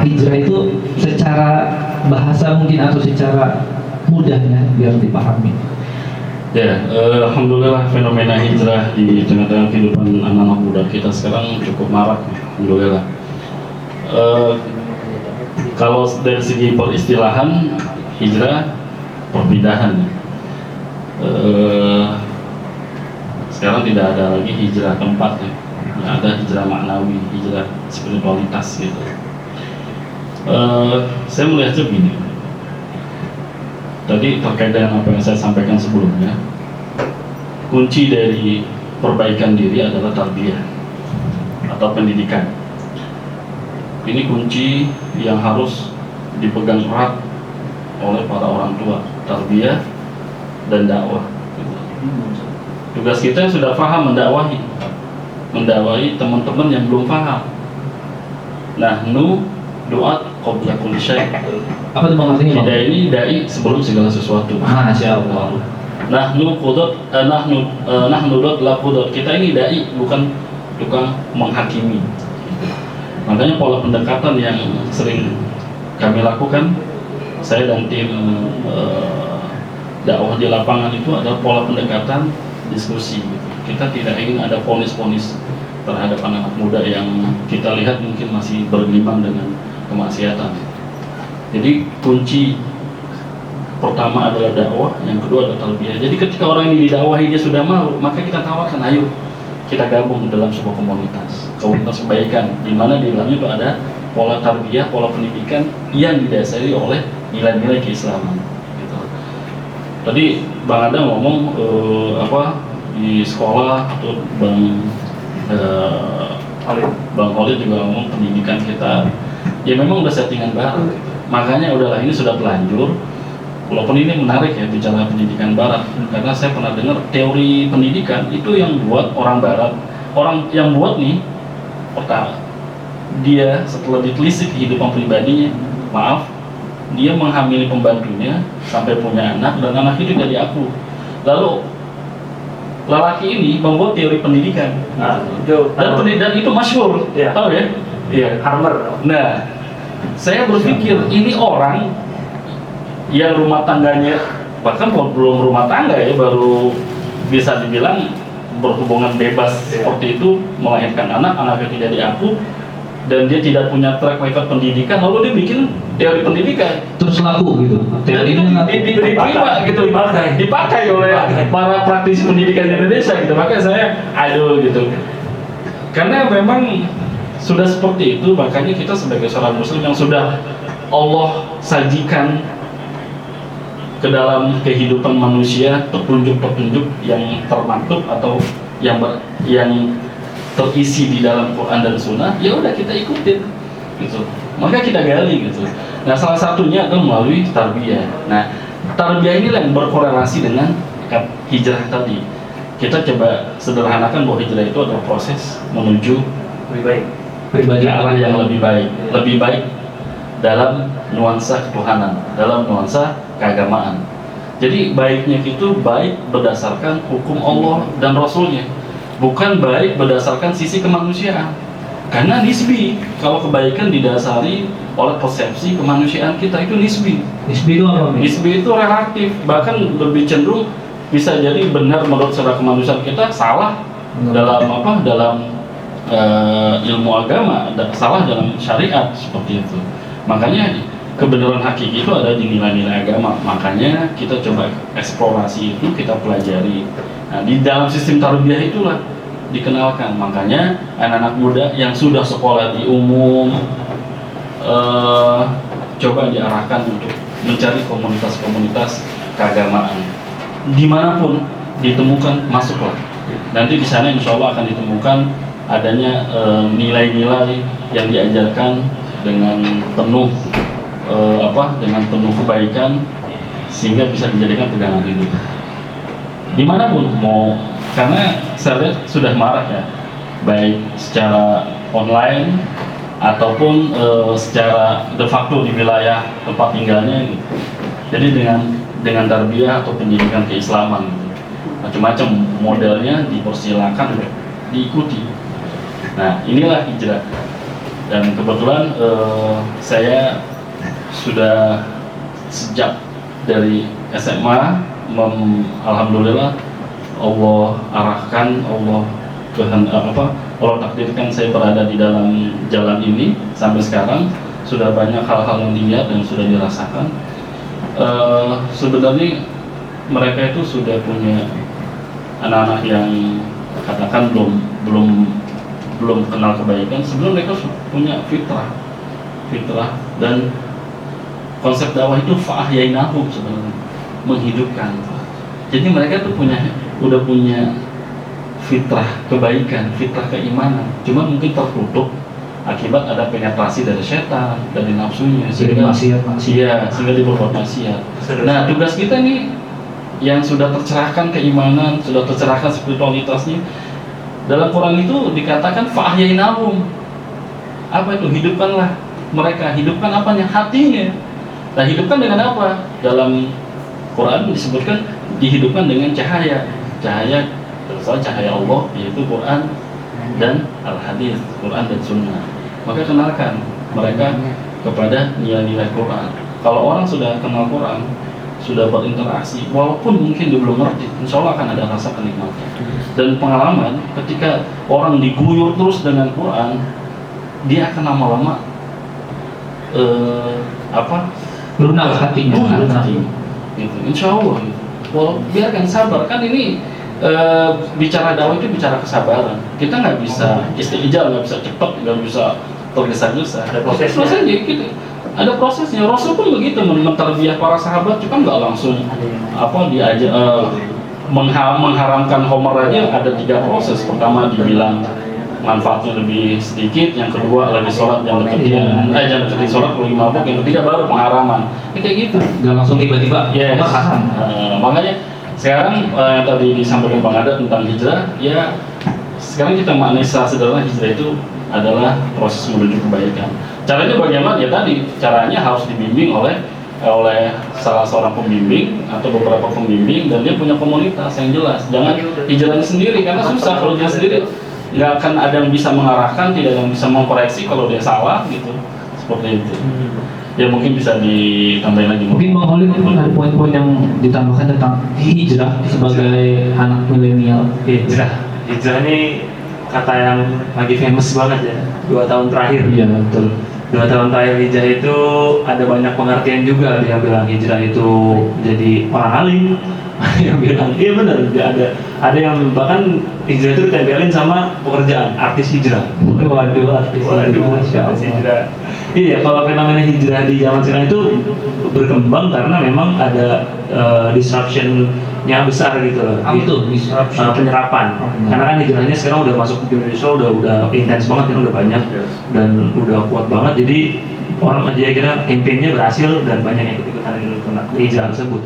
Hijrah itu secara bahasa mungkin atau secara mudahnya biar dipahami. Ya, alhamdulillah fenomena hijrah di tengah-tengah kehidupan anak-anak muda kita sekarang cukup marak, alhamdulillah. Kalau dari segi peristilahan, hijrah perpindahan. Sekarang tidak ada lagi hijrah tempat, ya. Ada hijrah maknawi, hijrah spiritualitas gitu. Saya melihatnya begini. Tadi terkait dengan apa yang saya sampaikan sebelumnya, kunci dari perbaikan diri adalah tarbiyah atau pendidikan. Ini kunci yang harus dipegang erat oleh para orang tua, tarbiyah dan dakwah. Tugas kita sudah paham mendakwahi teman-teman yang belum paham. Nahnu duat qabla kulli syai'. Apa itu maksudnya? Kita ini dai sebelum segala sesuatu. Masya Allah. Nahnu dot la qudot. Kita ini dai, bukan tukang menghakimi. Makanya pola pendekatan yang sering kami lakukan, saya dan tim dakwah di lapangan itu adalah pola pendekatan diskusi. Kita tidak ingin ada vonis-vonis terhadap anak-anak muda yang kita lihat mungkin masih bergelimang dengan kemaksiatan. Jadi kunci pertama adalah dakwah, yang kedua adalah tarbiyah. Jadi ketika orang ini didakwahi dia sudah mau, maka kita tawarkan, ayo kita gabung dalam sebuah komunitas kebaikan, di mana di dalamnya itu ada pola tarbiyah, pola pendidikan yang didasari oleh nilai-nilai keislaman. Gitu. Tadi Bang Adam ngomong di sekolah atau Bang Khalid juga ngomong pendidikan kita ya memang udah settingan barat. Makanya udahlah, ini sudah terlanjur. Walaupun ini menarik ya bicara pendidikan barat, karena saya pernah dengar teori pendidikan itu yang buat orang barat. Orang yang buat nih, pertama dia setelah ditelisik kehidupan pribadinya, dia menghamili pembantunya sampai punya anak, dan anak itu jadi aku. Lalu lelaki ini membuat teori pendidikan, dan itu masyhur, tahu ya? Iya. Harmer. Nah, saya berpikir ini orang yang rumah tangganya bahkan belum rumah tangga ya, baru bisa dibilang berhubungan bebas seperti itu, melahirkan anaknya tidak diaku, dan dia tidak punya track record pendidikan, lalu dia bikin teori pendidikan Terus laku gitu. dan itu diterima gitu, dipakai oleh para praktisi pendidikan di Indonesia gitu. Makanya saya gitu, karena memang sudah seperti itu. Makanya kita sebagai seorang muslim yang sudah Allah sajikan ke dalam kehidupan manusia petunjuk-petunjuk yang termaktub atau yang terisi di dalam Quran dan Sunnah, ya udah kita ikutin gitu. Maka kita gali gitu. Nah, salah satunya adalah melalui tarbiyah. Nah, tarbiyah ini yang berkorelasi dengan hijrah tadi. Kita coba sederhanakan bahwa hijrah itu adalah proses menuju pribadi ke arah yang lebih baik dalam nuansa ketuhanan, dalam nuansa keagamaan. Jadi baiknya itu baik berdasarkan hukum Allah dan Rasulnya, bukan baik berdasarkan sisi kemanusiaan. Karena nisbi, kalau kebaikan didasari oleh persepsi kemanusiaan kita itu nisbi. Nisbi itu apa? Nisbi itu relatif, bahkan lebih cenderung bisa jadi benar menurut secara kemanusiaan kita, salah dalam ilmu agama, salah dalam syariat, seperti itu. Makanya kebenaran hakiki itu ada di nilai-nilai agama. Makanya kita coba eksplorasi itu, kita pelajari. Nah, di dalam sistem tarbiyah itulah dikenalkan. Makanya anak-anak muda yang sudah sekolah di umum coba diarahkan untuk mencari komunitas-komunitas keagamaan. Dimanapun ditemukan, masuklah. Nanti di sana insya Allah akan ditemukan adanya nilai-nilai yang diajarkan dengan penuh dengan penuh kebaikan, sehingga bisa dijadikan pegangan hidup dimanapun mau. Karena saya lihat sudah marak ya, baik secara online ataupun secara de facto di wilayah tempat tinggalnya gitu. Jadi dengan tarbiyah atau pendidikan keislaman gitu. Macam-macam modelnya dipersilakan diikuti. Nah, inilah hijrah. Dan kebetulan saya sudah sejak dari SMA, alhamdulillah Allah arahkan, Allah takdirkan saya berada di dalam jalan ini sampai sekarang. Sudah banyak hal-hal yang dilihat dan sudah dirasakan. Sebenarnya mereka itu sudah punya anak-anak yang katakan belum kenal kebaikan. Sebelum mereka punya fitrah dan konsep dakwah itu fa'ahyainahum, sebenarnya menghidupkan. Jadi mereka tuh udah punya fitrah kebaikan, fitrah keimanan, cuma mungkin tertutup akibat ada penetrasi dari setan, dari nafsunya, sehingga dia berbuat maksiat. Nah, tugas kita nih yang sudah tercerahkan keimanan, sudah tercerahkan spiritualitasnya, dalam Quran itu dikatakan fa'ahyainahum. Apa itu? Hidupkanlah mereka. Hidupkan apanya? Hatinya. Nah, hidupkan dengan apa? Dalam Quran disebutkan dihidupkan dengan cahaya Allah, yaitu Quran dan Al-Hadis, Quran dan Sunnah. Maka kenalkan mereka kepada nilai-nilai Quran. Kalau orang sudah kenal Quran, sudah berinteraksi, walaupun mungkin dia belum ngerti, insya Allah akan ada rasa kenikmatan. Dan pengalaman ketika orang diguyur terus dengan Quran, dia akan lama-lama lunak hatinya. Gitu. Insya Allah. Gitu. Biarkan sabar, kan ini bicara dakwah itu bicara kesabaran. Kita nggak bisa istijal, nggak bisa cepat, nggak bisa tergesa-gesa. Ada prosesnya. Ada prosesnya. Rasul pun begitu menterbiah para sahabat, juga nggak langsung diajak mengharamkan homer aja. Ada 3 proses. Pertama dibilang manfaatnya lebih sedikit, yang kedua lagi sholat jangan deketin sholat lagi mabuk, yang ketiga baru pengharaman. Kayak gitu. Nggak langsung tiba-tiba. Yes. Makanya sekarang yang tadi disampaikan Bang Ada tentang hijrah, ya sekarang kita maknai secara sederhana hijrah itu adalah proses menuju kebaikan. Caranya bagaimana? Ya tadi, caranya harus dibimbing oleh salah seorang pembimbing atau beberapa pembimbing, dan dia punya komunitas yang jelas. Jangan hijrahnya sendiri, karena susah kalau dia sendiri. Nggak akan ada yang bisa mengarahkan, tidak ada yang bisa mengkoreksi kalau dia salah gitu, seperti itu. Ya mungkin bisa ditambahin lagi. Mungkin Bang Holid ada poin-poin yang ditambahkan tentang hijrah sebagai anak milenial. Hijrah ini kata yang lagi famous banget ya, 2 tahun terakhir. Iya, betul. 2 tahun terakhir hijrah itu ada banyak pengertian juga. Dia bilang hijrah itu jadi orang alim, yang bilang iya benar, ada yang bahkan hijrah itu ditempelin sama pekerjaan, artis hijrah. Waduh, artis hijrah. Iya, kalau fenomena hijrah di zaman sekarang itu berkembang karena memang ada disruption-nya besar gitu loh. Penyerapan. Karena kan hijrahnya sekarang udah masuk ke Indonesia, udah intens banget, kan udah banyak dan udah kuat banget. Jadi orang aja kira campaign-nya berhasil dan banyak yang ikut-ikutan hijrah tersebut.